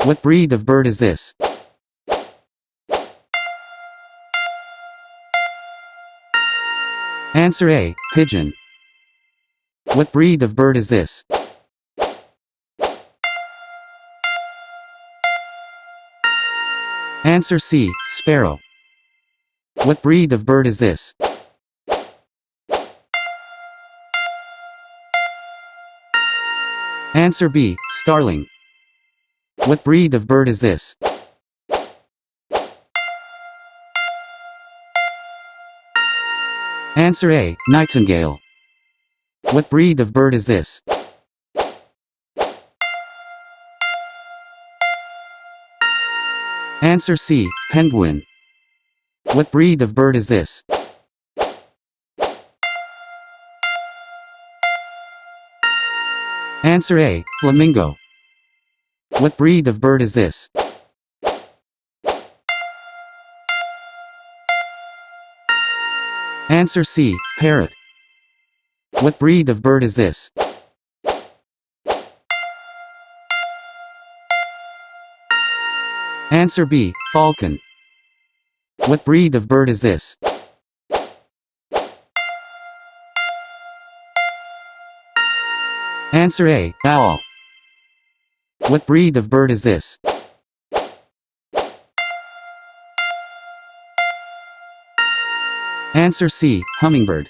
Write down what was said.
What breed of bird is this? Answer A. Pigeon. What breed of bird is this? Answer C. Sparrow. What breed of bird is this? Answer B. Starling. What breed of bird is this? Answer A. Nightingale. What breed of bird is this? Answer C. Penguin. What breed of bird is this? Answer A. Flamingo. What breed of bird is this? Answer C. Parrot. What breed of bird is this? Answer B. Falcon. What breed of bird is this? Answer A. Owl. What breed of bird is this? Answer C. Hummingbird.